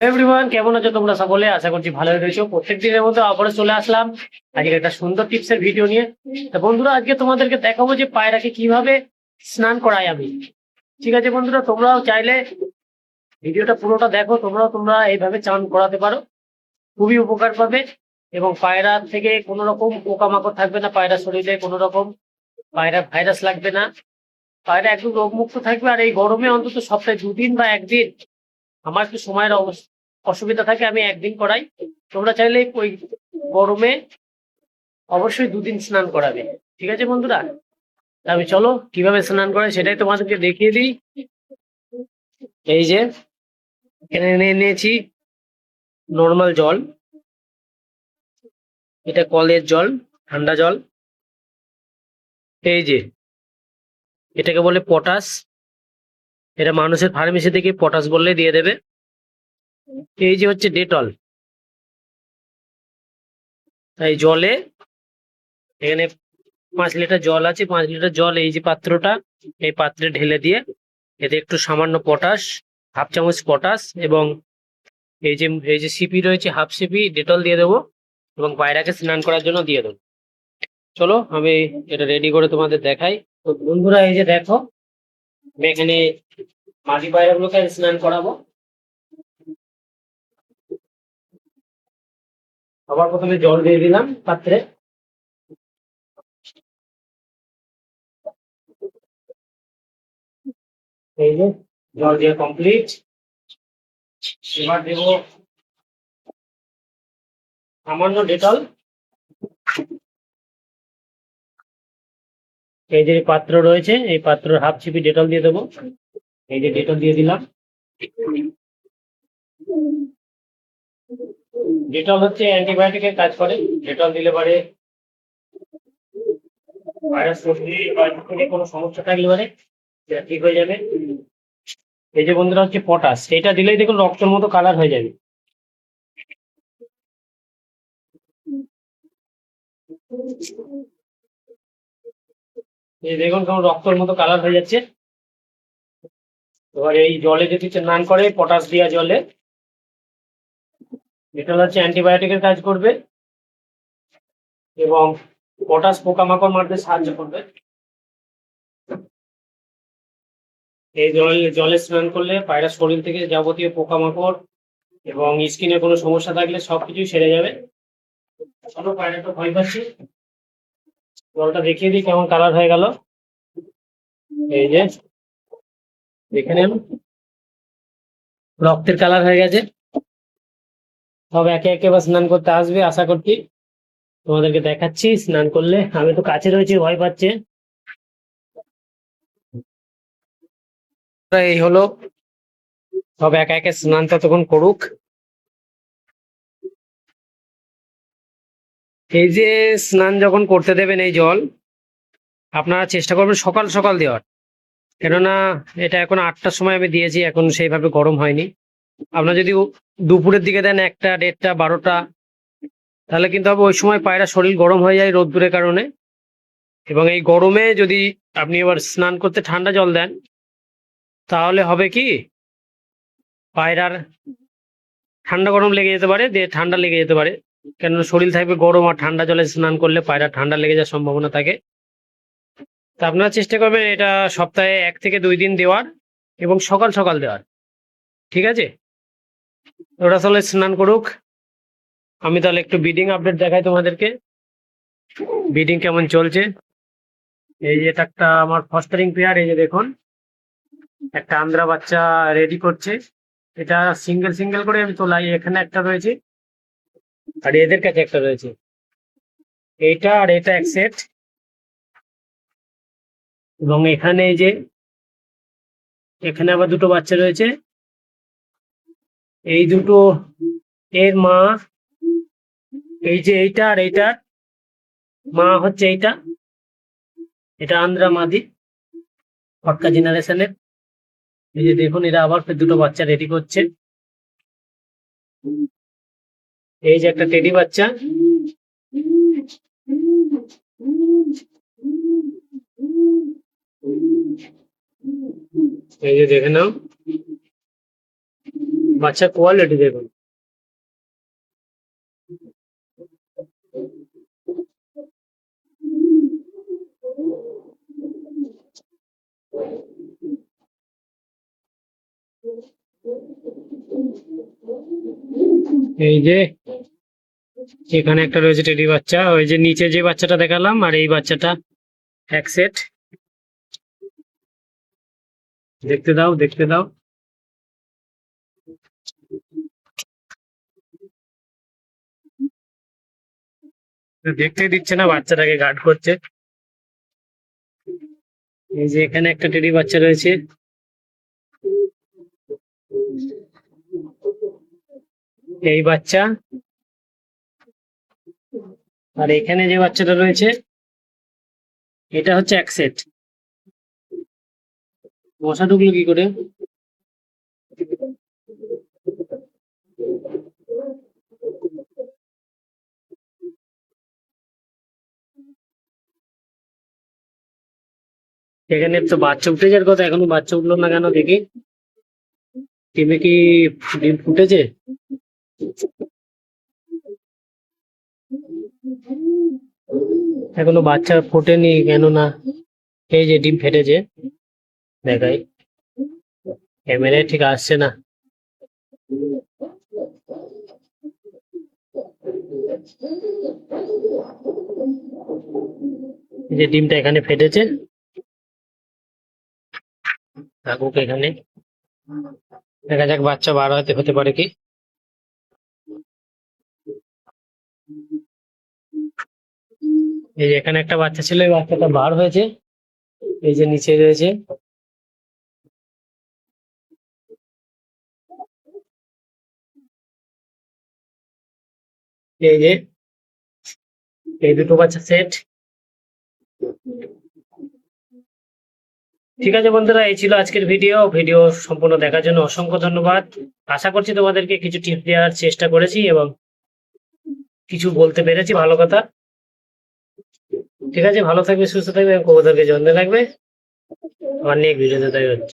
Everyone, কেমন আছো তোমরা সকলে? আশা করছি ভালোই রয়েছো। প্রত্যেক দিনের মতো আবারও চলে আসলাম আজকে একটা সুন্দর টিপসের ভিডিও নিয়ে। তো বন্ধুরা, আজকে তোমাদেরকে দেখাবো যে পায়রাকে কিভাবে স্নান করাই আমি। ঠিক আছে বন্ধুরা, তোমরাও চাইলে ভিডিওটা পুরোটা দেখো। তোমরা এইভাবে চান করাতে পারো, খুবই উপকার পাবে। এবং পায়রা থেকে কোনো রকম পোকামাকড় থাকবে না, পায়রা শরীরে কোনো রকম পায়রা ভাইরাস লাগবে না, পায়রা একদম রোগমুক্ত থাকবে। আর এই গরমে অন্তত সপ্তাহে 2 দিন বা 1 দিন, আমার একটু সময়ের অসুবিধা থাকে, আমি 1 দিন করাই। তোমরা চাইলে ওই গরমে অবশ্যই 2 দিন স্নান করাবে। ঠিক আছে বন্ধুরা, আমি চলো কিভাবে স্নান করে সেটাই তোমাদেরকে দেখিয়ে দিই। এই যে এখানে নিয়ে নিয়েছি নর্মাল জল, এটা কলের জল, ঠান্ডা জল। এই যে এটাকে বলে পটাশ, এটা মানুষের ফার্মেসি থেকে পটাশ বললে দিয়ে দেবে। এই যে হচ্ছে ডেটল। এই জলে এখানে 5 লিটার জল আছে, 5 লিটার জল এই যে পাত্রটা, এই পাত্রে ঢেলে দিয়ে এতে একটু সামান্য পটাশ, হাফ চামচ পটাশ, এবং এই যে সিপি রয়েছে হাফ সিপি ডেটল দিয়ে দেবো, এবং পায়রাকে স্নান করার জন্য দিয়ে দেবো। চলো আমি এটা রেডি করে তোমাদের দেখাই। তো বন্ধুরা, এই যে দেখো, আমি এখানে মাটি পায়রাগুলোকে স্নান করাবো। সবার প্রথমে জল দিয়ে দিলাম পাত্রে। এই যে জল দিয়ে কমপ্লিট। এবার দেবো সামান্য ডেটল। এই যে পাত্র রয়েছে, এই পাত্র হাফ চিপি ডেটল দিয়ে দেবো। এই যে ডেটল দিয়ে দিলাম। ডেটল হচ্ছে অ্যান্টিবায়োটিকের কাজ করে। ডেটল দিলে পরে ভাইরাস সর্দি বা যদি কোনো সমস্যা থাকলে পরে সেটা ঠিক হয়ে যাবে। এই যে বন্ধুরা হচ্ছে পটাশ, এটা দিলেই দেখুন রক্তের মতো কালার হয়ে যাবে। এই দেখুন কেমন রক্তের মতো কালার হয়ে যাচ্ছে। এবার এই জলে যদি স্নান করে পটাশ দেওয়া জলে, এটা হচ্ছে অ্যান্টিবায়োটিকের কাজ করবে এবং পটাশ পোকামাকড় মারতে সাহায্য করবে। এই জলে স্নান করলে পায়রার শরীর থেকে যাবতীয় পোকামাকড় এবং স্কিনে কোনো সমস্যা থাকলে সবকিছুই সেরে যাবে। চলো, পায়রাটা ভয় পাচ্ছি, জলটা দেখিয়ে দিই কেমন কালার হয়ে গেল। এই যে দেখে নেন, রক্তের কালার হয়ে গেছে। সব একে একে এবার স্নান করতে আসবে আশা করছি। তোমাদেরকে দেখাচ্ছি স্নান করলে। আমি তো কাছে রয়েছি, ভয় পাচ্ছে। এই হলো, সব একা একে স্নান ততক্ষণ করুক। এই যে স্নান যখন করতে দেবেন এই জল, আপনারা চেষ্টা করবেন সকাল সকাল দেওয়ার। কেননা এটা এখন 8টার সময় আমি দিয়েছি, এখন সেইভাবে গরম হয়নি। আপনারা যদি দুপুরের দিকে দেন 1টা, 1:30, 12টা, তাহলে কিন্তু হবে ওই সময় পায়রা শরীর গরম হয়ে যায় রোদ্দুরের কারণে। এবং এই গরমে যদি আপনি এবার স্নান করতে ঠান্ডা জল দেন, তাহলে হবে কি, পায়রার ঠান্ডা গরম লেগে যেতে পারে, দিয়ে ঠান্ডা লেগে যেতে পারে। কেননা শরীর থাকবে গরম, আর ঠান্ডা জলে স্নান করলে পায়রা ঠান্ডা লেগে যাওয়ার সম্ভাবনা থাকে। তা আপনারা চেষ্টা করবেন এটা সপ্তাহে 1 থেকে 2 দিন দেওয়ার, এবং সকাল সকাল দেওয়ার। ঠিক আছে, ওরা তাহলে স্নান করুক। আমি তাহলে একটু ব্রিডিং আপডেট দেখাই তোমাদেরকে, ব্রিডিং কেমন চলছে। এই যে এটা একটা আমার ফস্টারিং পেয়ার। এই যে দেখুন, একটা আন্দ্রা বাচ্চা রেডি করছে। এটা সিঙ্গেল সিঙ্গেল করে আমি তোলাই। এখানে একটা রয়েছে, আর এদের কাছে একটা রয়েছে। এইটা আর এটা এক সেট। এবং এখানে এই যে এখানে আবার দুটো বাচ্চা রয়েছে। এই দুটো এর মা। এই যে এইটা আর এইটার মা হচ্ছে এইটা। এটা আন্দ্রা মাদি, ফটকা জেনারেশনের। এই যে দেখুন, এরা আবার ফের দুটো বাচ্চা রেডি করছে। এই যে একটা টেডি বাচ্চা। এই যে দেখে নাও, বাচ্চার কোয়ালিটি দেখুন। এই যে এখানে একটা রয়েছে টেডি বাচ্চা, ওই যে নিচে যে বাচ্চাটা দেখালাম আর এই বাচ্চাটা এক সেট। দেখতে দাও, দেখতে দাও। দেখতে দিচ্ছে না, বাচ্চাটাকে গার্ড করছে। এই যে এখানে একটা টেডি বাচ্চা রয়েছে, এই বাচ্চা। আর এখানে যে বাচ্চাটা রয়েছে এটা হচ্ছে এক সেট। মশা ঢুকলো কি করে? এখানে তো বাচ্চা উঠে যাওয়ার কথা, এখনো বাচ্চা উঠলো না কেন দেখি। ডিমে কি ডিম ফুটেছে? এখনো বাচ্চা ফোটেনি কেন না? এই যে ডিম ফেটেছে, দেখাই। ক্যামেরায় ঠিক আসছে না। এই যে ডিমটা এখানে ফেটেছে, থাকুক এখানে। দেখা যাক বাচ্চা বার হতে পারে কি। এই যে এখানে একটা বাচ্চা ছিল, এই বাচ্চাটা বার হয়েছে। এই যে নিচে রয়েছে। এই যে এই দুটো বাচ্চা সেট। ঠিক আছে বন্ধুরা, এই ছিল আজকের ভিডিও সম্পূর্ণ দেখার জন্য অসংখ্য ধন্যবাদ। আশা করছি তোমাদেরকে কিছু টিপস দেওয়ার চেষ্টা করেছি এবং কিছু বলতে পেরেছি ভালো কথা। ঠিক আছে, ভালো থাকবে, সুস্থ থাকবে এবং কবুতরকে যত্নে রাখবে। আমার নেক্সট ভিডিওতে দেখা হচ্ছে।